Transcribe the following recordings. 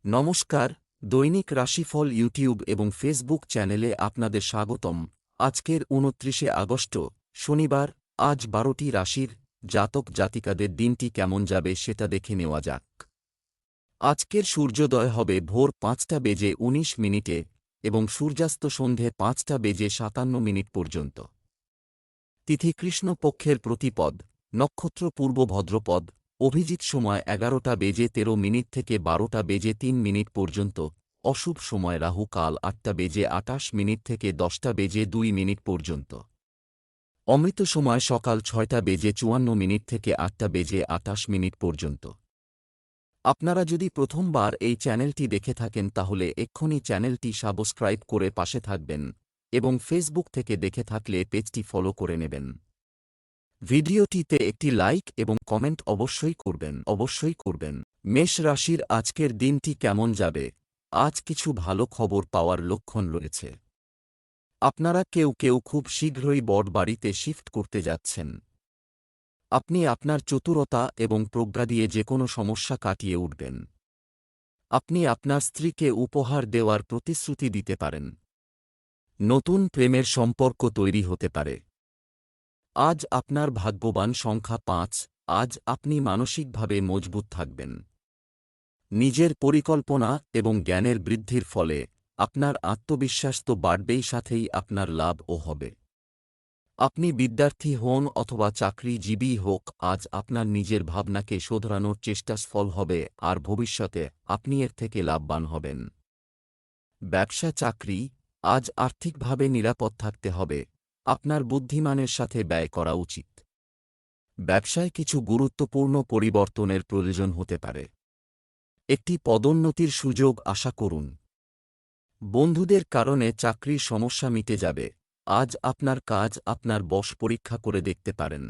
নমস্কার, দৈনিক রাশিফল ইউটিউব এবং ফেসবুক চ্যানেলে আপনাদের স্বাগতম। আজকের ২৯শে আগস্ট, শনিবার। আজ ১২টি রাশির জাতক জাতিকাদের দিনটি কেমন যাবে সেটা দেখে নেওয়া যাক। আজকের সূর্যোদয় হবে ভোর ৫টা বেজে ১৯ মিনিটে এবং সূর্যাস্ত সন্ধে ৫টা বেজে ৫৭ মিনিট পর্যন্ত। তিথি কৃষ্ণপক্ষের প্রতিপদ, নক্ষত্র পূর্ব ভদ্রপদ, অভিজিৎ সময় ১১টা বেজে ১৩ মিনিট থেকে ১২টা বেজে ৩ মিনিট পর্যন্ত। অশুভ সময় রাহু কাল ৮টা বেজে ২৮ মিনিট থেকে ১০টা বেজে ২ মিনিট পর্যন্ত। অমৃত সময় সকাল ৬টা বেজে ৫৪ মিনিট থেকে ৮টা বেজে ২৮ মিনিট পর্যন্ত। আপনারা যদি প্রথমবার এই চ্যানেলটি দেখে থাকেন তাহলে এক্ষুনি চ্যানেলটি সাবস্ক্রাইব করে পাশে থাকবেন এবং ফেসবুক থেকে দেখে থাকলে পেজটি ফলো করে নেবেন। ভিডিওটিতে একটি লাইক এবং কমেন্ট অবশ্যই করবেন। মেষ রাশির আজকের দিনটি কেমন যাবে? আজ কিছু ভালো খবর পাওয়ার লক্ষণ রয়েছে। আপনারা কেউ খুব শীঘ্রই বড় বাড়িতে শিফট করতে যাচ্ছেন। আপনি আপনার চতুরতা এবং প্রজ্ঞা দিয়ে যেকোনো সমস্যা কাটিয়ে উঠবেন। আপনি আপনার স্ত্রীকে উপহার দেওয়ার প্রতিশ্রুতি দিতে পারেন। নতুন প্রেমের সম্পর্ক তৈরি হতে পারে। আজ আপনার ভাগ্যবান সংখ্যা ৫। আজ আপনি মানসিকভাবে মজবুত থাকবেন। নিজের পরিকল্পনা এবং জ্ঞানের বৃদ্ধির ফলে আপনার আত্মবিশ্বাস তো বাড়বেই, সাথেই আপনার লাভও হবে। আপনি বিদ্যার্থী হন অথবা চাকরিজীবী হোক, আজ আপনার নিজের ভাবনাকে শোধরানোর চেষ্টা সফল হবে আর ভবিষ্যতে আপনি এর থেকে লাভবান হবেন। ব্যবসা চাকরি, আজ আর্থিকভাবে নিরাপদ থাকতে হবে। আপনার বুদ্ধিমানের সাথে ব্যয় করা উচিত। ব্যবসায় কিছু গুরুত্বপূর্ণ পরিবর্তনের প্রয়োজন হতে পারে। একটি পদোন্নতির সুযোগ আশা করুন। বন্ধুদের কারণে চাকরির সমস্যা মিটে যাবে। আজ আপনার কাজ আপনার বশ পরীক্ষা করে দেখতে পারেন।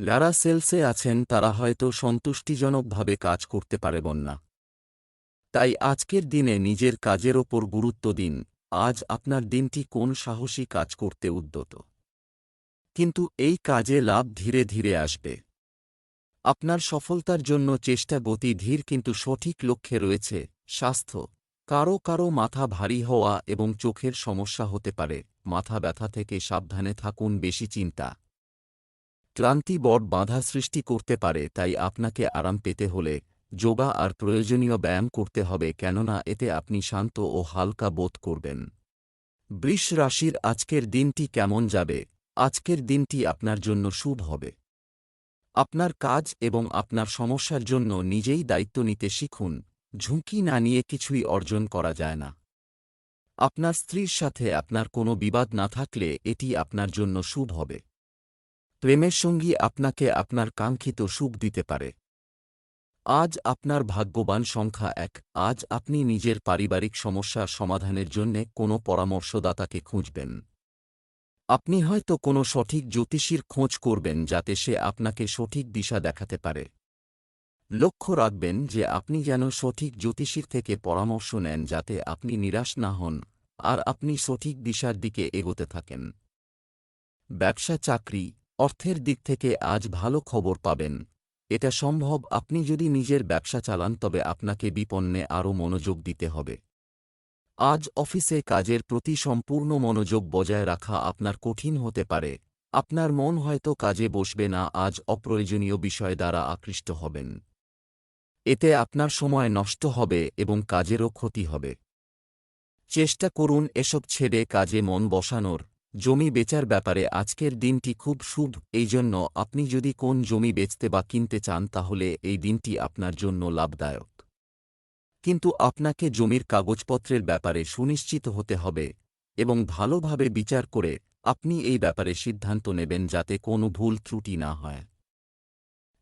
যারা সেলসে আছেন তারা হয়তো সন্তুষ্টিজনকভাবে কাজ করতে পারবেন না। তাই আজকের দিনে নিজের কাজের ওপর গুরুত্ব দিন। আজ আপনার দিনটি কোন সাহসী কাজ করতে উদ্যত, কিন্তু এই কাজে লাভ ধীরে ধীরে আসবে। আপনার সফলতার জন্য চেষ্টা গতি ধীর কিন্তু সঠিক লক্ষ্যে রয়েছে। স্বাস্থ্য, কারো মাথা ভারী হওয়া এবং চোখের সমস্যা হতে পারে। মাথা ব্যথা থেকে সাবধানে থাকুন। বেশি চিন্তা ক্লান্তি বড় বাধা সৃষ্টি করতে পারে, তাই আপনাকে আরাম পেতে হলে যোগা আর প্রয়োজনীয় ব্যায়াম করতে হবে, কেননা এতে আপনি শান্ত ও হালকা বোধ করবেন। বৃষ রাশির আজকের দিনটি কেমন যাবে? আজকের দিনটি আপনার জন্য শুভ হবে। আপনার কাজ এবং আপনার সমস্যার জন্য নিজেই দায়িত্ব নিতে শিখুন। ঝুঁকি না নিয়ে কিছুই অর্জন করা যায় না। আপনার স্ত্রীর সাথে আপনার কোনো বিবাদ না থাকলে এটি আপনার জন্য শুভ হবে। প্রেমের সঙ্গী আপনাকে আপনার কাঙ্ক্ষিত সুখ দিতে পারে। আজ আপনার ভাগ্যবান সংখ্যা ১। আজ আপনি নিজের পারিবারিক সমস্যার সমাধানের জন্যে কোনো পরামর্শদাতাকে খুঁজবেন। আপনি হয়তো কোনো সঠিক জ্যোতিষীর খোঁজ করবেন যাতে সে আপনাকে সঠিক দিশা দেখাতে পারে। লক্ষ্য রাখবেন যে আপনি যেন সঠিক জ্যোতিষীর থেকে পরামর্শ নেন যাতে আপনি নিরাশ না হন আর আপনি সঠিক দিশার দিকে এগোতে থাকেন। ব্যবসা চাকরি, অর্থের দিক থেকে আজ ভালো খবর পাবেন। এটা সম্ভব আপনি যদি নিজের ব্যবসা চালান, তবে আপনাকে বিপণনে আরও মনোযোগ দিতে হবে। আজ অফিসে কাজের প্রতি সম্পূর্ণ মনোযোগ বজায় রাখা আপনার কঠিন হতে পারে। আপনার মন হয়তো কাজে বসবে না। আজ অপ্রয়োজনীয় বিষয় দ্বারা আকৃষ্ট হবেন। এতে আপনার সময় নষ্ট হবে এবং কাজেরও ক্ষতি হবে। চেষ্টা করুন এসব ছেড়ে কাজে মন বসানোর। জমি বেচার ব্যাপারে আজকের দিনটি খুব শুভ, এই জন্য আপনি যদি কোন জমি বেচতে বা কিনতে চান তাহলে এই দিনটি আপনার জন্য লাভদায়ক। কিন্তু আপনাকে জমির কাগজপত্রের ব্যাপারে সুনিশ্চিত হতে হবে এবং ভালোভাবে বিচার করে আপনি এই ব্যাপারে সিদ্ধান্ত নেবেন যাতে কোনো ভুল ত্রুটি না হয়।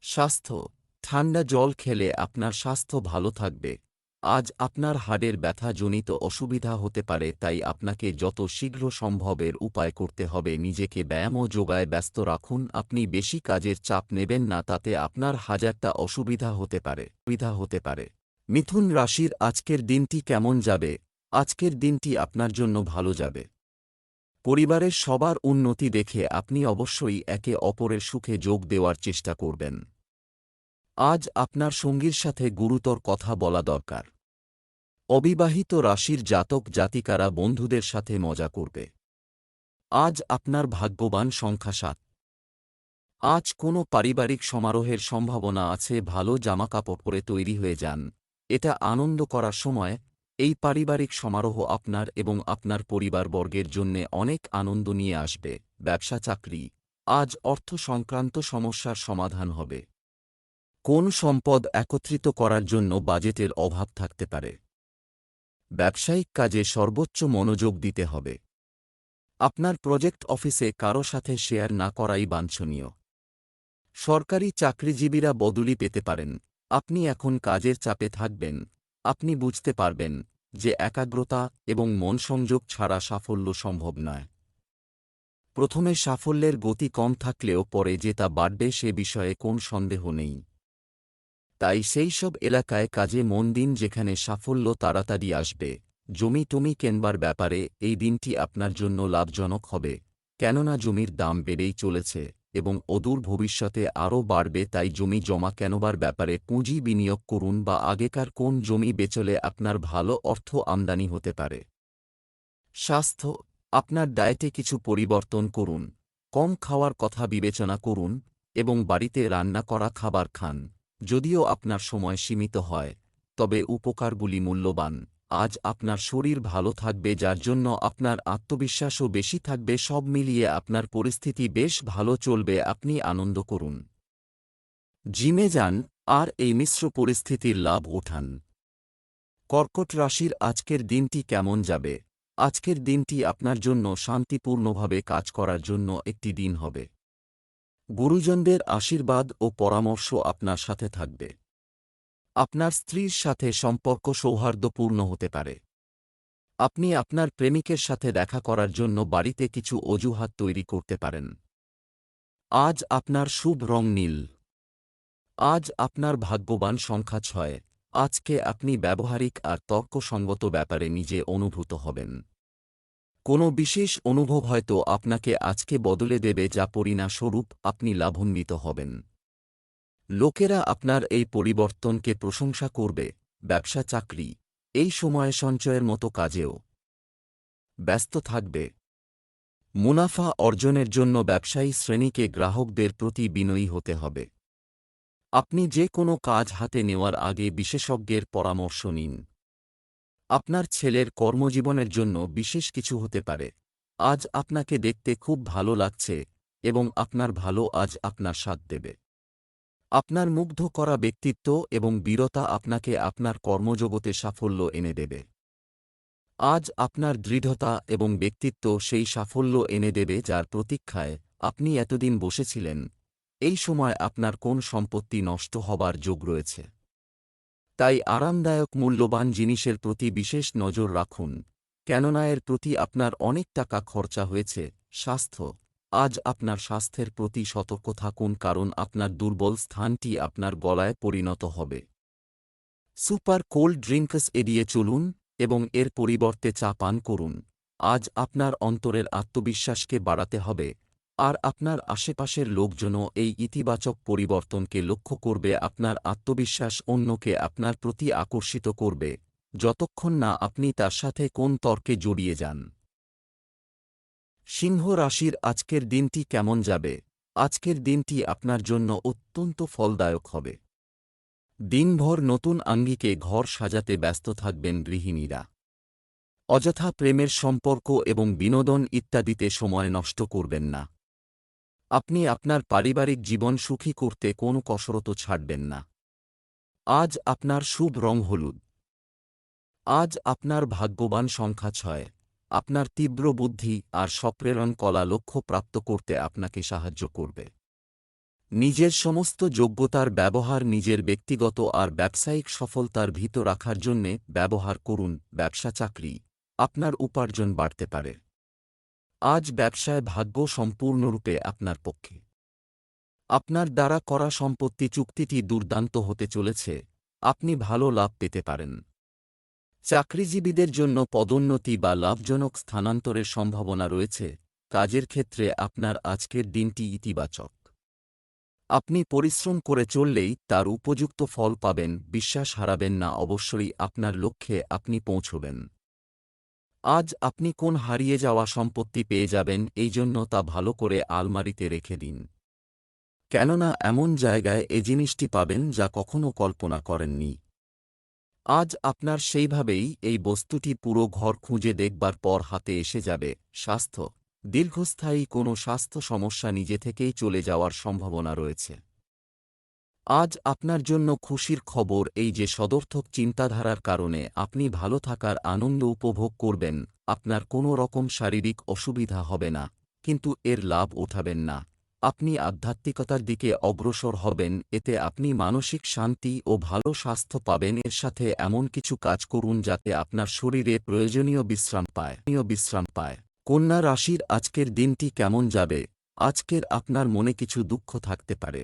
স্বাস্থ্য, ঠান্ডা জল খেলে আপনার স্বাস্থ্য ভালো থাকবে। আজ আপনার হাড়ের ব্যথাজনিত অসুবিধা হতে পারে, তাই আপনাকে যত শীঘ্র সম্ভবের উপায় করতে হবে। নিজেকে ব্যায়াম ও যোগায় ব্যস্ত রাখুন। আপনি বেশি কাজের চাপ নেবেন না, তাতে আপনার হাজারটা অসুবিধা হতে পারে। মিথুন রাশির আজকের দিনটি কেমন যাবে? আজকের দিনটি আপনার জন্য ভালো যাবে। পরিবারের সবার উন্নতি দেখে আপনি অবশ্যই একে অপরের সুখে যোগ দেওয়ার চেষ্টা করবেন। আজ আপনার সঙ্গীর সাথে গুরুতর কথা বলা দরকার। অবিবাহিত রাশির জাতক জাতিকারা বন্ধুদের সাথে মজা করবে। আজ আপনার ভাগ্যবান সংখ্যা 7। আজ কোনো পারিবারিক সমারোহের সম্ভাবনা আছে। ভালো জামাকাপড় পরে তৈরি হয়ে যান, এটা আনন্দ করার সময়। এই পারিবারিক সমারোহ আপনার এবং আপনার পরিবারবর্গের জন্যে অনেক আনন্দ নিয়ে আসবে। ব্যবসা চাকরি, আজ অর্থ সংক্রান্ত সমস্যার সমাধান হবে। কোন সম্পদ একত্রিত করার জন্য বাজেটের অভাব থাকতে পারে। ব্যবসায়িক কাজে সর্বোচ্চ মনোযোগ দিতে হবে। আপনার প্রজেক্ট অফিসে কারো সাথে শেয়ার না করাই বাঞ্ছনীয়। সরকারি চাকরিজীবীরা বদলি পেতে পারেন। আপনি এখন কাজের চাপে থাকবেন। আপনি বুঝতে পারবেন যে একাগ্রতা এবং মন সংযোগ ছাড়া সাফল্য সম্ভব নয়। প্রথমে সাফল্যের গতি কম থাকলেও পরে যে তা বাড়বে সে বিষয়ে কোন সন্দেহ নেই। তাই সেই সব এলাকায় কাজে মন দিন যেখানে সাফল্য তাড়াতাড়ি আসবে। জমি টমি কেনবার ব্যাপারে এই দিনটি আপনার জন্য লাভজনক হবে, কেননা জমির দাম বেড়েই চলেছে এবং অদূর ভবিষ্যতে আরও বাড়বে। তাই জমি জমা কেনবার ব্যাপারে পুঁজি বিনিয়োগ করুন বা আগেকার কোন জমি বেচলে আপনার ভালো অর্থ আমদানি হতে পারে। স্বাস্থ্য, আপনার ডায়েটে কিছু পরিবর্তন করুন। কম খাওয়ার কথা বিবেচনা করুন এবং বাড়িতে রান্না করা খাবার খান। যদিও আপনার সময় সীমিত হয়, তবে উপকারগুলি মূল্যবান। আজ আপনার শরীর ভালো থাকবে, যার জন্য আপনার আত্মবিশ্বাসও বেশি থাকবে। সব মিলিয়ে আপনার পরিস্থিতি বেশ ভালো চলবে। আপনি আনন্দ করুন, জিমে যান আর এই মিশ্র পরিস্থিতির লাভ ওঠান। কর্কট রাশির আজকের দিনটি কেমন যাবে? আজকের দিনটি আপনার জন্য শান্তিপূর্ণভাবে কাজ করার জন্য একটি দিন হবে। গুরুজনদের আশীর্বাদ ও পরামর্শ আপনার সাথে থাকবে। আপনার স্ত্রীর সাথে সম্পর্ক সৌহার্দ্যপূর্ণ হতে পারে। আপনি আপনার প্রেমিকের সাথে দেখা করার জন্য বাড়িতে কিছু অজুহাত তৈরি করতে পারেন। আজ আপনার শুভ রং নীল। আজ আপনার ভাগ্যবান সংখ্যা 6। আজকে আপনি ব্যবহারিক আর তর্কসঙ্গত ব্যাপারে নিজে অনুভূত হবেন। কোনো বিশেষ অনুভব হয়তো আপনাকে আজকে বদলে দেবে, যা পরিণামস্বরূপ আপনি লাভান্বিত হবেন। লোকেরা আপনার এই পরিবর্তনকে প্রশংসা করবে। ব্যবসা চাকরি, এই সময়ে সঞ্চয়ের মতো কাজেও ব্যস্ত থাকবে। মুনাফা অর্জনের জন্য ব্যবসায়ী শ্রেণীকে গ্রাহকদের প্রতি বিনয়ী হতে হবে। আপনি যে কোনো কাজ হাতে নেওয়ার আগে বিশেষজ্ঞের পরামর্শ নিন। আপনার ছেলের কর্মজীবনের জন্য বিশেষ কিছু হতে পারে। আজ আপনাকে দেখতে খুব ভালো লাগছে এবং আপনার ভালো আজ আপনার সাথ দেবে। আপনার মুগ্ধ করা ব্যক্তিত্ব এবং বীরতা আপনাকে আপনার কর্মজগতে সাফল্য এনে দেবে। আজ আপনার দৃঢ়তা এবং ব্যক্তিত্ব সেই সাফল্য এনে দেবে যার প্রতীক্ষায় আপনি এতদিন বসেছিলেন। এই সময় আপনার কোন সম্পত্তি নষ্ট হবার যোগ রয়েছে। তাই আরামদায়ক মূল্যবান জিনিসের প্রতি বিশেষ নজর রাখুন, কেননা এর প্রতি আপনার অনেক টাকা খরচা হয়েছে। স্বাস্থ্য, আজ আপনার স্বাস্থ্যের প্রতি সতর্ক থাকুন, কারণ আপনার দুর্বল স্থানটি আপনার গলায় পরিণত হবে। সুপার কোল্ড ড্রিঙ্কস এড়িয়ে চলুন এবং এর পরিবর্তে চা পান করুন। আজ আপনার অন্তরের আত্মবিশ্বাসকে বাড়াতে হবে, আর আপনার আশেপাশের লোকজনও এই ইতিবাচক পরিবর্তনকে লক্ষ্য করবে। আপনার আত্মবিশ্বাস অন্যকে আপনার প্রতি আকর্ষিত করবে, যতক্ষণ না আপনি তার সাথে কোন তর্কে জড়িয়ে যান। সিংহ রাশির আজকের দিনটি কেমন যাবে? আজকের দিনটি আপনার জন্য অত্যন্ত ফলদায়ক হবে। দিনভর নতুন আঙ্গিকে ঘর সাজাতে ব্যস্ত থাকবেন গৃহিণীরা। অযথা প্রেমের সম্পর্ক এবং বিনোদন ইত্যাদিতে সময় নষ্ট করবেন না। আপনি আপনার পারিবারিক জীবন সুখী করতে কোনো কসরত ছাড়বেন না। আজ আপনার শুভ রং হলুদ। আজ আপনার ভাগ্যবান সংখ্যা 6। আপনার তীব্র বুদ্ধি আর সপ্রেরণ কলা লক্ষ্য প্রাপ্ত করতে আপনাকে সাহায্য করবে। নিজের সমস্ত যোগ্যতার ব্যবহার নিজের ব্যক্তিগত আর ব্যবসায়িক সফলতার ভিতর রাখার জন্যে ব্যবহার করুন। ব্যবসা চাকরি, আপনার উপার্জন বাড়তে পারে। আজ ব্যবসায় ভাগ্য সম্পূর্ণরূপে আপনার পক্ষে। আপনার দ্বারা করা সম্পত্তি চুক্তিটি দুর্দান্ত হতে চলেছে। আপনি ভালো লাভ পেতে পারেন। চাকরিজীবীদের জন্য পদোন্নতি বা লাভজনক স্থানান্তরের সম্ভাবনা রয়েছে। কাজের ক্ষেত্রে আপনার আজকের দিনটি ইতিবাচক। আপনি পরিশ্রম করে চললেই তার উপযুক্ত ফল পাবেন, বিশ্বাস হারাবেন না, অবশ্যই আপনার লক্ষ্যে আপনি পৌঁছবেন। আজ আপনি কোন হারিয়ে যাওয়া সম্পত্তি পেয়ে যাবেন, এই জন্য তা ভালো করে আলমারিতে রেখে দিন। কেননা এমন জায়গায় এ জিনিসটি পাবেন যা কখনো কল্পনা করেননি। আজ আপনার সেইভাবেই এই বস্তুটি পুরো ঘর খুঁজে দেখবার পর হাতে এসে যাবে। স্বাস্থ্য, দীর্ঘস্থায়ী কোনো স্বাস্থ্য সমস্যা নিজে থেকেই চলে যাওয়ার সম্ভাবনা রয়েছে। আজ আপনার জন্য খুশির খবর এই যে সদর্থক চিন্তাধারার কারণে আপনি ভালো থাকার আনন্দ উপভোগ করবেন, আপনার কোনো রকম শারীরিক অসুবিধা হবে না, কিন্তু এর লাভ উঠাবেন না। আপনি আধ্যাত্মিকতার দিকে অগ্রসর হবেন, এতে আপনি মানসিক শান্তি ও ভালো স্বাস্থ্য পাবেন। এর সাথে এমন কিছু কাজ করুন যাতে আপনার শরীরে প্রয়োজনীয় বিশ্রাম পায়। কন্যা রাশির আজকের দিনটি কেমন যাবে? আজকের আপনার মনে কিছু দুঃখ থাকতে পারে।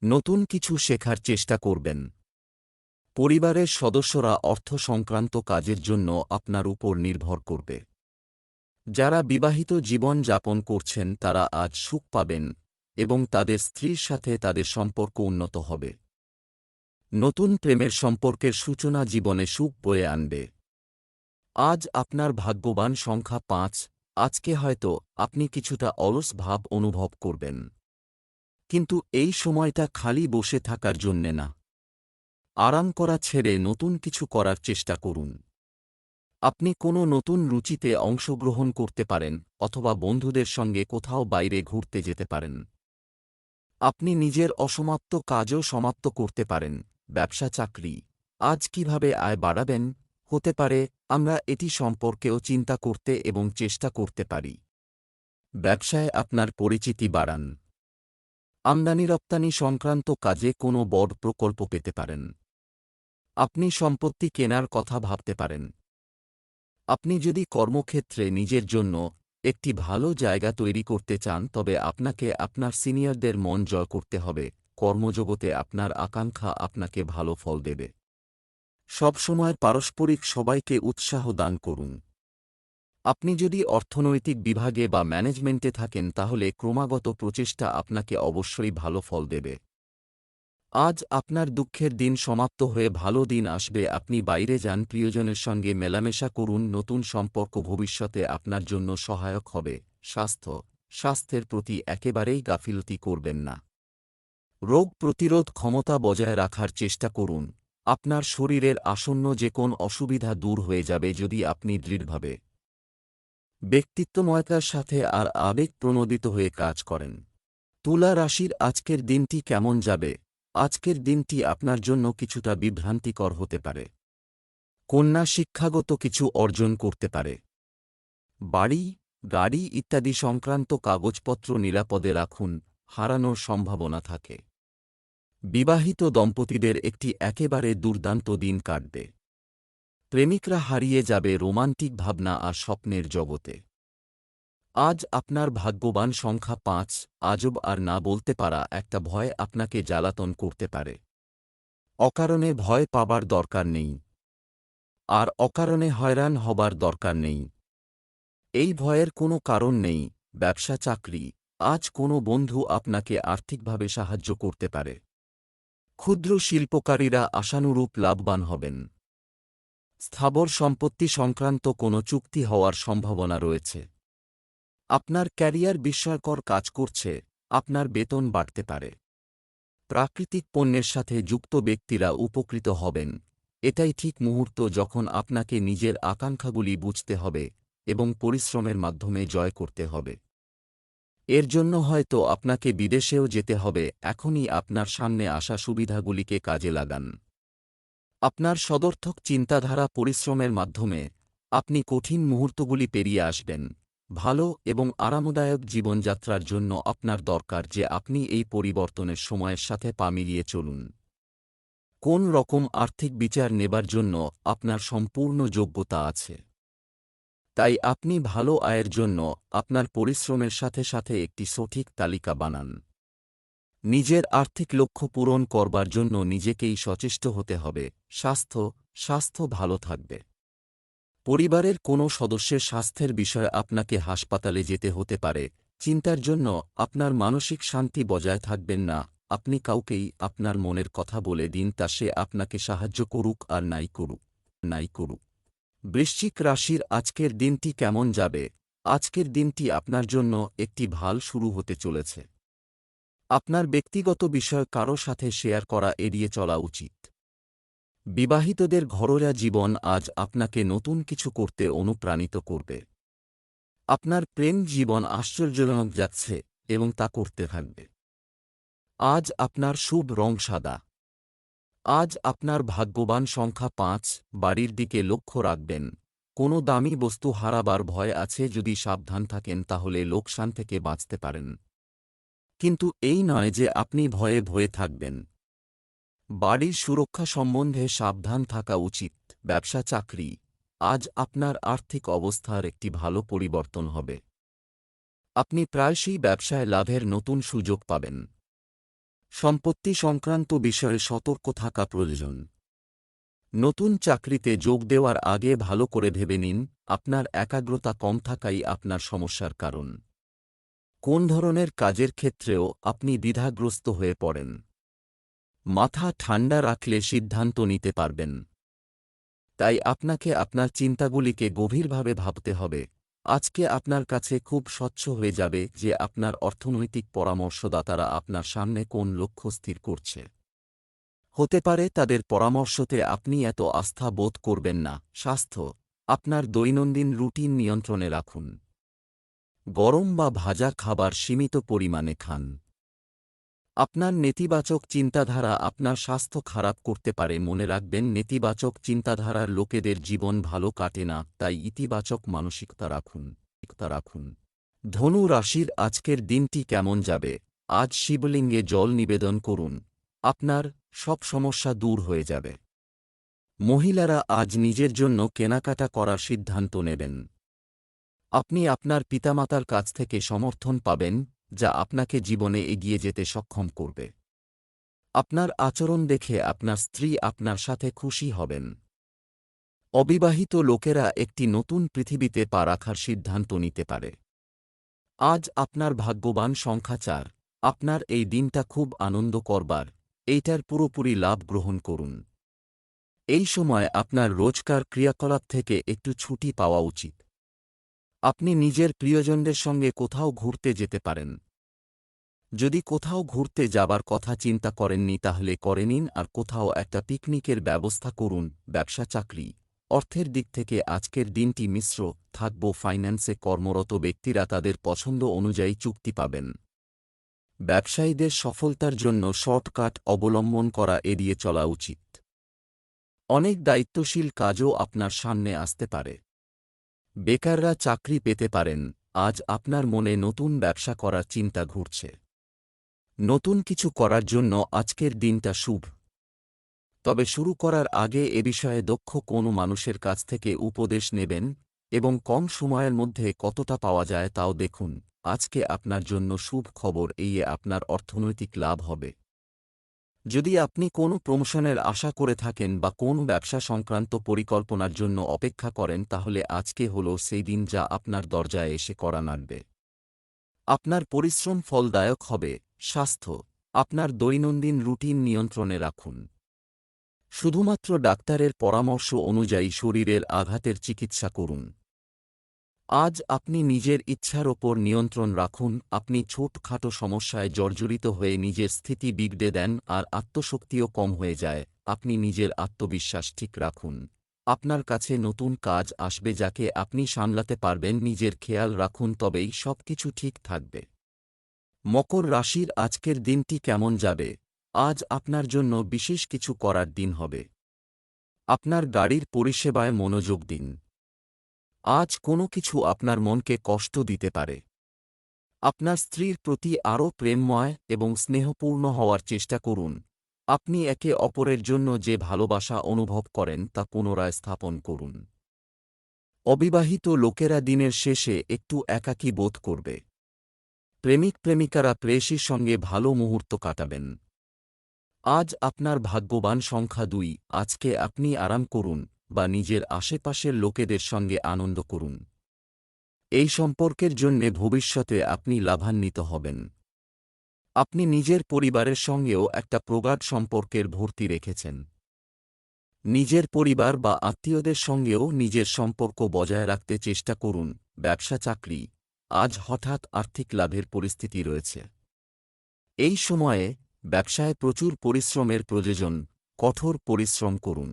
নতুন কিছু শেখার চেষ্টা করবেন। পরিবারের সদস্যরা অর্থ সংক্রান্ত কাজের জন্য আপনার উপর নির্ভর করবে। যারা বিবাহিত জীবন যাপন করছেন তারা আজ সুখ পাবেন এবং তাদের স্ত্রীর সাথে তাদের সম্পর্ক উন্নত হবে। নতুন প্রেমের সম্পর্কের সূচনা জীবনে সুখ বয়ে আনবে। আজ আপনার ভাগ্যবান সংখ্যা ৫। আজকে হয়তো আপনি কিছুটা অলস ভাব অনুভব করবেন, কিন্তু এই সময়টা খালি বসে থাকার জন্যে না। আরাম করা ছেড়ে নতুন কিছু করার চেষ্টা করুন। আপনি কোনো নতুন রুচিতে অংশগ্রহণ করতে পারেন অথবা বন্ধুদের সঙ্গে কোথাও বাইরে ঘুরতে যেতে পারেন। আপনি নিজের অসমাপ্ত কাজও সমাপ্ত করতে পারেন। ব্যবসা চাকরি, আজ কিভাবে আয় বাড়াবেন, হতে পারে আমরা এটি সম্পর্কেও চিন্তা করতে এবং চেষ্টা করতে পারি। ব্যবসায় আপনার পরিচিতি বাড়ান। আমদানি রপ্তানি সংক্রান্ত কাজে কোনো বড় প্রকল্প পেতে পারেন। আপনি সম্পত্তি কেনার কথা ভাবতে পারেন। আপনি যদি কর্মক্ষেত্রে নিজের জন্য একটি ভালো জায়গা তৈরি করতে চান তবে আপনাকে আপনার সিনিয়রদের মন জয় করতে হবে। কর্মজগতে আপনার আকাঙ্ক্ষা আপনাকে ভালো ফল দেবে। সবসময় পারস্পরিক সবাইকে উৎসাহ দান করুন। আপনি যদি অর্থনৈতিক বিভাগে বা ম্যানেজমেন্টে থাকেন তাহলে ক্রমাগত প্রচেষ্টা আপনাকে অবশ্যই ভালো ফল দেবে। আজ আপনার দুঃখের দিন সমাপ্ত হয়ে ভালো দিন আসবে। আপনি বাইরে যান, প্রিয়জনের সঙ্গে মেলামেশা করুন, নতুন সম্পর্ক ভবিষ্যতে আপনার জন্য সহায়ক হবে। স্বাস্থ্যের প্রতি একেবারেই গাফিলতি করবেন না। রোগ প্রতিরোধ ক্ষমতা বজায় রাখার চেষ্টা করুন। আপনার শরীরের আসন্ন যে কোন অসুবিধা দূর হয়ে যাবে যদি আপনি দৃঢ়ভাবে ব্যক্তিত্বময়তার সাথে আর আবেগপ্রণোদিত হয়ে কাজ করেন। তুলা রাশির আজকের দিনটি কেমন যাবে? আজকের দিনটি আপনার জন্য কিছুটা বিভ্রান্তিকর হতে পারে। কন্যা শিক্ষাগত কিছু অর্জন করতে পারে। বাড়ি, গাড়ি ইত্যাদি সংক্রান্ত কাগজপত্র নিরাপদে রাখুন, হারানোর সম্ভাবনা থাকে। বিবাহিত দম্পতিদের একটি একেবারে দুর্দান্ত দিন কাটবে। প্রেমিকরা হারিয়ে যাবে রোমান্টিক ভাবনা আর স্বপ্নের জগতে। আজ আপনার ভাগ্যবান সংখ্যা ৫। আজব আর না বলতে পারা একটা ভয় আপনাকে জ্বালাতন করতে পারে। অকারণে ভয় পাবার দরকার নেই, আর অকারণে হয়রান হবার দরকার নেই। এই ভয়ের কোনো কারণ নেই। ব্যবসা চাকরি, আজ কোনো বন্ধু আপনাকে আর্থিকভাবে সাহায্য করতে পারে। ক্ষুদ্র শিল্পকারীরা আশানুরূপ লাভবান হবেন। স্থাবর সম্পত্তি সংক্রান্ত কোনো চুক্তি হওয়ার সম্ভাবনা রয়েছে। আপনার ক্যারিয়ার বিস্ময়কর কাজ করছে, আপনার বেতন বাড়তে পারে। প্রাকৃতিক পণ্যের সাথে যুক্ত ব্যক্তিরা উপকৃত হবেন। এটাই ঠিক মুহূর্ত যখন আপনাকে নিজের আকাঙ্ক্ষাগুলি বুঝতে হবে এবং পরিশ্রমের মাধ্যমে জয় করতে হবে। এর জন্য হয়তো আপনাকে বিদেশেও যেতে হবে। এখনই আপনার সামনে আসা সুবিধাগুলিকে কাজে লাগান। আপনার সদর্থক চিন্তাধারা পরিশ্রমের মাধ্যমে আপনি কঠিন মুহূর্তগুলি পেরিয়ে আসবেন। ভালো এবং আরামদায়ক জীবনযাত্রার জন্য আপনার দরকার যে আপনি এই পরিবর্তনের সময়ের সাথে পা মিলিয়ে চলুন। কোন রকম আর্থিক বিচার নেবার জন্য আপনার সম্পূর্ণ যোগ্যতা আছে। তাই আপনি ভালো আয়ের জন্য আপনার পরিশ্রমের সাথে সাথে একটি সঠিক তালিকা বানান। নিজের আর্থিক লক্ষ্য পূরণ করবার জন্য নিজেকেই সচেষ্ট হতে হবে। স্বাস্থ্য ভালো থাকবে। পরিবারের কোনো সদস্যের স্বাস্থ্যের বিষয়ে আপনাকে হাসপাতালে যেতে হতে পারে, চিন্তার জন্য আপনার মানসিক শান্তি বজায় থাকবেন না। আপনি কাউকেই আপনার মনের কথা বলে দিন, তা সে আপনাকে সাহায্য করুক আর নাই করুক। বৃশ্চিক রাশির আজকের দিনটি কেমন যাবে? আজকের দিনটি আপনার জন্য একটি ভাল শুরু হতে চলেছে। আপনার ব্যক্তিগত বিষয় কারো সাথে শেয়ার করা এড়িয়ে চলা উচিত। বিবাহিতদের ঘরোয়া জীবন আজ আপনাকে নতুন কিছু করতে অনুপ্রাণিত করবে। আপনার প্রেম জীবন আশ্চর্যজনক যাচ্ছে এবং তা করতে থাকবে। আজ আপনার শুভ রং সাদা। আজ আপনার ভাগ্যবান সংখ্যা ৫। বাড়ির দিকে লক্ষ্য রাখবেন। কোনো দামি বস্তু হারাবার ভয় আছে, যদি সাবধান থাকেন তাহলে লোকসান থেকে বাঁচতে পারেন। কিন্তু এই নয় যে আপনি ভয়ে ভয়ে থাকবেন। বাড়ির সুরক্ষা সম্বন্ধে সাবধান থাকা উচিত। ব্যবসা চাকরি, আজ আপনার আর্থিক অবস্থার একটি ভালো পরিবর্তন হবে। আপনি প্রায়শই ব্যবসায় লাভের নতুন সুযোগ পাবেন। সম্পত্তি সংক্রান্ত বিষয়ে সতর্ক থাকা প্রয়োজন। নতুন চাকরিতে যোগ দেওয়ার আগে ভালো করে ভেবে নিন। আপনার একাগ্রতা কম থাকাই আপনার সমস্যার কারণ। কোন ধরনের কাজের ক্ষেত্রেও আপনি দ্বিধাগ্রস্ত হয়ে পড়েন। মাথা ঠান্ডা রাখলে সিদ্ধান্ত নিতে পারবেন। তাই আপনাকে আপনার চিন্তাগুলিকে গভীরভাবে ভাবতে হবে। আজকে আপনার কাছে খুব স্বচ্ছ হয়ে যাবে যে আপনার অর্থনৈতিক পরামর্শদাতারা আপনার সামনে কোন লক্ষ্য স্থির করছে। হতে পারে তাদের পরামর্শতে আপনি এত আস্থা বোধ করবেন না। স্বাস্থ্য, আপনার দৈনন্দিন রুটিন নিয়ন্ত্রণে রাখুন। গরম বা ভাজা খাবার সীমিত পরিমাণে খান। আপনার নেতিবাচক চিন্তাধারা আপনার স্বাস্থ্য খারাপ করতে পারে। মনে রাখবেন, নেতিবাচক চিন্তাধারার লোকেদের জীবন ভালো কাটে না, তাই ইতিবাচক মানসিকতা রাখুন। ধনু রাশির আজকের দিনটি কেমন যাবে? আজ শিবলিঙ্গে জল নিবেদন করুন। আপনার সব সমস্যা দূর হয়ে যাবে। মহিলারা আজ নিজের জন্য কেনাকাটা করার সিদ্ধান্ত নেবেন। আপনি আপনার পিতামাতার কাছ থেকে সমর্থন পাবেন, যা আপনাকে জীবনে এগিয়ে যেতে সক্ষম করবে। আপনার আচরণ দেখে আপনার স্ত্রী আপনার সাথে খুশি হবেন। অবিবাহিত লোকেরা একটি নতুন পৃথিবীতে পা রাখার সিদ্ধান্ত নিতে পারে। আজ আপনার ভাগ্যবান সংখ্যা ৪। আপনার এই দিনটা খুব আনন্দ করবার, এইটার পুরোপুরি লাভ গ্রহণ করুন। এই সময় আপনার রোজকার ক্রিয়াকলাপ থেকে একটু ছুটি পাওয়া উচিত। আপনি নিজের প্রিয়জনদের সঙ্গে কোথাও ঘুরতে যেতে পারেন। যদি কোথাও ঘুরতে যাবার কথা চিন্তা করেননি তাহলে করে নিন, আর কোথাও একটা পিকনিকের ব্যবস্থা করুন। ব্যবসা চাকরি, অর্থের দিক থেকে আজকের দিনটি মিশ্র থাকব। ফাইন্যান্সে কর্মরত ব্যক্তিরা তাদের পছন্দ অনুযায়ী চুক্তি পাবেন। ব্যবসায়ীদের সফলতার জন্য শর্টকাট অবলম্বন করা এড়িয়ে চলা উচিত। অনেক দায়িত্বশীল কাজও আপনার সামনে আসতে পারে। বেকাররা চাকরি পেতে পারেন। আজ আপনার মনে নতুন ব্যবসা করার চিন্তা ঘুরছে। নতুন কিছু করার জন্য আজকের দিনটা শুভ। তবে শুরু করার আগে এ বিষয়ে দক্ষ কোনো মানুষের কাছ থেকে উপদেশ নেবেন এবং কম সময়ের মধ্যে কতটা পাওয়া যায় তাও দেখুন। আজকে আপনার জন্য শুভ খবর, এই আপনার অর্থনৈতিক লাভ হবে। যদি আপনি কোনো প্রমোশনের আশা করে থাকেন বা কোনো ব্যবসা সংক্রান্ত পরিকল্পনার জন্য অপেক্ষা করেন, তাহলে আজকে হলো সেই দিন যা আপনার দরজায় এসে কড়া নাড়বে। আপনার পরিশ্রম ফলদায়ক হবে। স্বাস্থ্য, আপনার দৈনন্দিন রুটিন নিয়ন্ত্রণে রাখুন। শুধুমাত্র ডাক্তারের পরামর্শ অনুযায়ী শরীরের আঘাতের চিকিৎসা করুন। আজ আপনি নিজের ইচ্ছার ওপর নিয়ন্ত্রণ রাখুন। আপনি ছোটখাটো সমস্যায় জর্জরিত হয়ে নিজের স্থিতি বিগড়ে দেন আর আত্মশক্তিও কম হয়ে যায়। আপনি নিজের আত্মবিশ্বাস ঠিক রাখুন। আপনার কাছে নতুন কাজ আসবে যাকে আপনি সামলাতে পারবেন। নিজের খেয়াল রাখুন, তবেই সবকিছু ঠিক থাকবে। মকর রাশির আজকের দিনটি কেমন যাবে? আজ আপনার জন্য বিশেষ কিছু করার দিন হবে। আপনার গাড়ির পরিষেবায় মনোযোগ দিন। আজ কোনো কিছু আপনার মনকে কষ্ট দিতে পারে। আপনার স্ত্রীর প্রতি আরও প্রেমময় এবং স্নেহপূর্ণ হওয়ার চেষ্টা করুন। আপনি একে অপরের জন্য যে ভালোবাসা অনুভব করেন তা পুনরায় স্থাপন করুন। অবিবাহিত লোকেরা দিনের শেষে একটু একাকী বোধ করবে। প্রেমিক প্রেমিকারা প্রেয়সীর সঙ্গে ভালো মুহূর্ত কাটাবেন। আজ আপনার ভাগ্যবান সংখ্যা ২। আজকে আপনি আরাম করুন বা নিজের আশেপাশের লোকেদের সঙ্গে আনন্দ করুন। এই সম্পর্কের জন্যে ভবিষ্যতে আপনি লাভান্বিত হবেন। আপনি নিজের পরিবারের সঙ্গেও একটা প্রগাঢ় সম্পর্কের ভর্তি রেখেছেন। নিজের পরিবার বা আত্মীয়দের সঙ্গেও নিজের সম্পর্ক বজায় রাখতে চেষ্টা করুন। ব্যবসা চাকরি, আজ হঠাৎ আর্থিক লাভের পরিস্থিতি রয়েছে। এই সময়ে ব্যবসায় প্রচুর পরিশ্রমের প্রয়োজন, কঠোর পরিশ্রম করুন।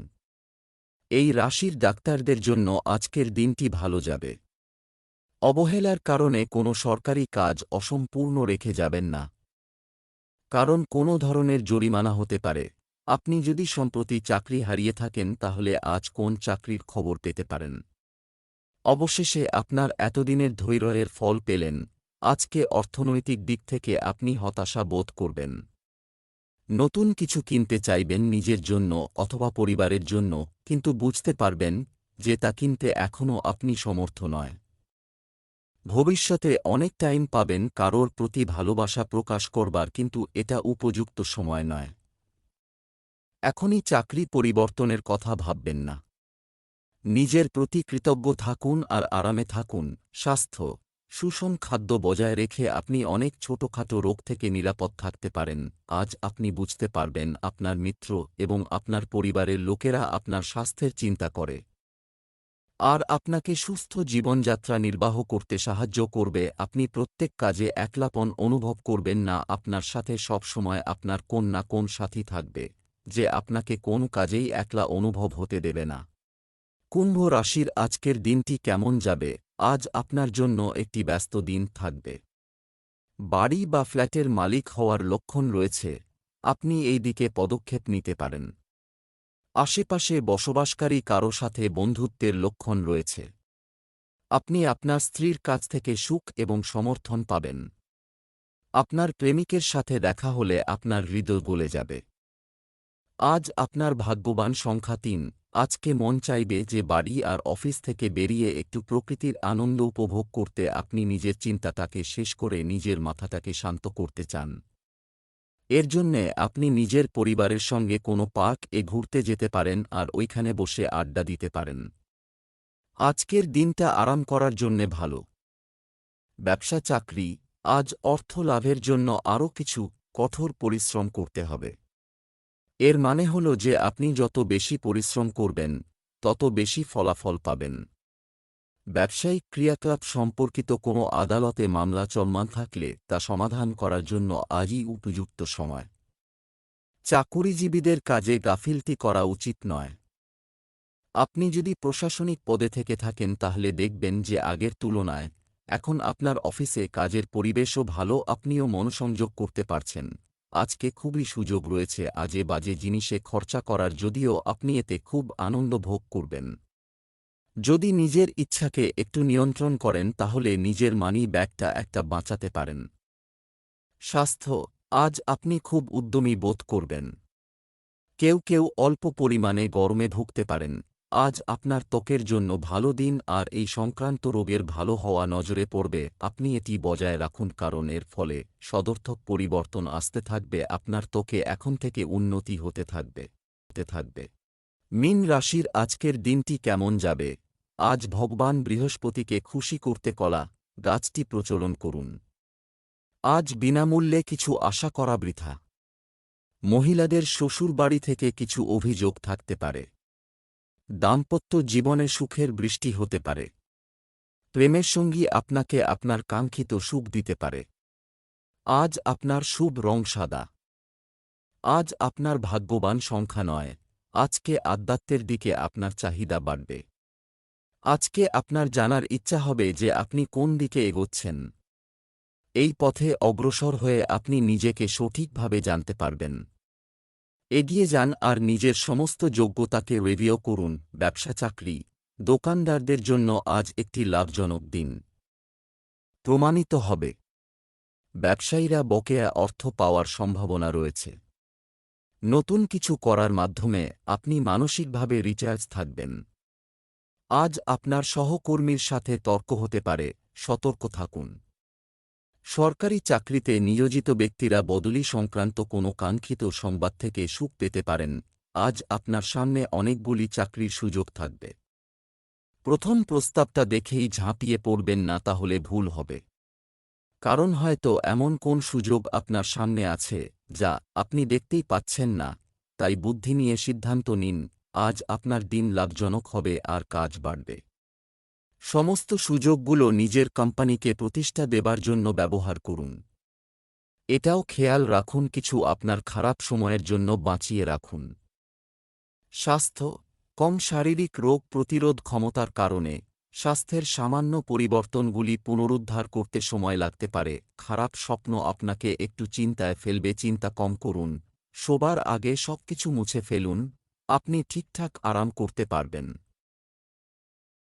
এই রাশির ডাক্তারদের জন্য আজকের দিনটি ভালো যাবে। অবহেলার কারণে কোনো সরকারি কাজ অসম্পূর্ণ রেখে যাবেন না, কারণ কোনো ধরনের জরিমানা হতে পারে। আপনি যদি সম্প্রতি চাকরি হারিয়ে থাকেন তাহলে আজ কোন চাকরির খবর পেতে পারেন। অবশেষে আপনার এতদিনের ধৈর্যের ফল পেলেন। আজকে অর্থনৈতিক দিক থেকে আপনি হতাশা বোধ করবেন। নতুন কিছু কিনতে চাইবেন নিজের জন্য অথবা পরিবারের জন্য, কিন্তু বুঝতে পারবেন যে তা কিনতে এখনও আপনি সমর্থ নয়। ভবিষ্যতে অনেক টাইম পাবেন কারোর প্রতি ভালোবাসা প্রকাশ করবার, কিন্তু এটা উপযুক্ত সময় নয়। এখনই চাকরি পরিবর্তনের কথা ভাববেন না। নিজের প্রতি কৃতজ্ঞ থাকুন আর আরামে থাকুন। স্বাস্থ্য, সুষম খাদ্য বজায় রেখে আপনি অনেক ছোটখাটো রোগ থেকে নিরাপদ থাকতে পারেন। আজ আপনি বুঝতে পারবেন আপনার মিত্র এবং আপনার পরিবারের লোকেরা আপনার স্বাস্থ্যের চিন্তা করে আর আপনাকে সুস্থ জীবনযাত্রা নির্বাহ করতে সাহায্য করবে। আপনি প্রত্যেক কাজে একলাপন অনুভব করবেন না। আপনার সাথে সব সময় আপনার কোন না কোন সাথী থাকবে, যে আপনাকে কোন কাজেই একলা অনুভব হতে দেবে না। কুম্ভ রাশির আজকের দিনটি কেমন যাবে? আজ আপনার জন্য একটি ব্যস্ত দিন থাকবে। বাড়ি বা ফ্ল্যাটের মালিক হওয়ার লক্ষণ রয়েছে, আপনি এই দিকে পদক্ষেপ নিতে পারেন। আশেপাশে বসবাসকারী কারো সাথে বন্ধুত্বের লক্ষণ রয়েছে। আপনি আপনার স্ত্রীর কাছ থেকে সুখ এবং সমর্থন পাবেন। আপনার প্রেমিকের সাথে দেখা হলে আপনার হৃদয় গলে যাবে। আজ আপনার ভাগ্যবান সংখ্যা ৩। আজকে মন চাইবে যে বাড়ি আর অফিস থেকে বেরিয়ে একটু প্রকৃতির আনন্দ উপভোগ করতে। আপনি নিজের চিন্তাটাকে শেষ করে নিজের মাথাটাকে শান্ত করতে চান। এর জন্যে আপনি নিজের পরিবারের সঙ্গে কোনো পার্ক-এ ঘুরতে যেতে পারেন আর ওইখানে বসে আড্ডা দিতে পারেন। আজকের দিনটা আরাম করার জন্যে ভালো। ব্যবসা চাকরি, আজ অর্থ লাভের জন্য আরও কিছু কঠোর পরিশ্রম করতে হবে। এর মানে হল যে আপনি যত বেশি পরিশ্রম করবেন তত বেশি ফলাফল পাবেন। ব্যবসায়িক ক্রিয়াকলাপ সম্পর্কিত কোনো আদালতে মামলা চলমান থাকলে তা সমাধান করার জন্য আজই উপযুক্ত সময়। চাকুরিজীবীদের কাজে গাফিলতি করা উচিত নয়। আপনি যদি প্রশাসনিক পদে থেকে থাকেন তাহলে দেখবেন যে আগের তুলনায় এখন আপনার অফিসে কাজের পরিবেশও ভালো, আপনিও মনোসংযোগ করতে পারছেন। আজকে খুবই সুযোগ রয়েছে আজে বাজে জিনিসে খরচা করার, যদিও আপনি এতে খুব আনন্দ ভোগ করবেন। যদি নিজের ইচ্ছাকে একটু নিয়ন্ত্রণ করেন তাহলে নিজের মানি ব্যাগটা একটা বাঁচাতে পারেন। স্বাস্থ্য, আজ আপনি খুব উদ্যমী বোধ করবেন। কেউ কেউ অল্প পরিমাণে গরমে ভুগতে পারেন। আজ আপনার ত্বকের জন্য ভালো দিন আর এই সংক্রান্ত রোগের ভালো হওয়া নজরে পড়বে। আপনি এটি বজায় রাখুন কারণ এর ফলে সদর্থক পরিবর্তন আসতে থাকবে। আপনার ত্বকে এখন থেকে উন্নতি হতে থাকবে। মীন রাশির আজকের দিনটি কেমন যাবে? আজ ভগবান বৃহস্পতিকে খুশি করতে কলা গাছটি প্রচলন করুন। আজ বিনামূল্যে কিছু আশা করা বৃথা। মহিলাদের শ্বশুরবাড়ি থেকে কিছু অভিযোগ থাকতে পারে। দাম্পত্য জীবনে সুখের বৃষ্টি হতে পারে। প্রেমের সঙ্গী আপনাকে আপনার কাঙ্ক্ষিত সুখ দিতে পারে। আজ আপনার শুভ রং সাদা। আজ আপনার ভাগ্যবান সংখ্যা ৯। আজকে আধ্যাত্মের দিকে আপনার চাহিদা বাড়বে। আজকে আপনার জানার ইচ্ছা হবে যে আপনি কোন দিকে এগোচ্ছেন। এই পথে অগ্রসর হয়ে আপনি নিজেকে সঠিকভাবে জানতে পারবেন। এগিয়ে যান আর নিজের সমস্ত যোগ্যতাকে রিভিউ করুন। ব্যবসা চাকরি, দোকানদারদের জন্য আজ একটি লাভজনক দিন প্রমাণিত হবে। ব্যবসায়ীরা বকেয়া অর্থ পাওয়ার সম্ভাবনা রয়েছে। নতুন কিছু করার মাধ্যমে আপনি মানসিকভাবে রিচার্জ থাকবেন। আজ আপনার সহকর্মীর সাথে তর্ক হতে পারে, সতর্ক থাকুন। সরকারি চাকরিতে নিয়োজিত ব্যক্তিরা বদলি সংক্রান্ত কোনো কাঙ্ক্ষিত সংবাদ থেকে সুখ পেতে পারেন। আজ আপনার সামনে অনেকগুলি চাকরির সুযোগ থাকবে। প্রথম প্রস্তাবটা দেখেই ঝাঁপিয়ে পড়বেন না, তাহলে ভুল হবে। কারণ হয়তো এমন কোন সুযোগ আপনার সামনে আছে যা আপনি দেখতেই পাচ্ছেন না। তাই বুদ্ধি নিয়ে সিদ্ধান্ত নিন। আজ আপনার দিন লাভজনক হবে আর কাজ বাড়বে। সমস্ত সুযোগগুলো নিজের কোম্পানিকে প্রতিষ্ঠা দেবার জন্য ব্যবহার করুন। এটাও খেয়াল রাখুন কিছু আপনার খারাপ সময়ের জন্য বাঁচিয়ে রাখুন। স্বাস্থ্য, কম শারীরিক রোগ প্রতিরোধ ক্ষমতার কারণে স্বাস্থ্যের সামান্য পরিবর্তনগুলি পুনরুদ্ধার করতে সময় লাগতে পারে। খারাপ স্বপ্ন আপনাকে একটু চিন্তায় ফেলবে, চিন্তা কম করুন। শোবার আগে সবকিছু মুছে ফেলুন, আপনি ঠিকঠাক আরাম করতে পারবেন।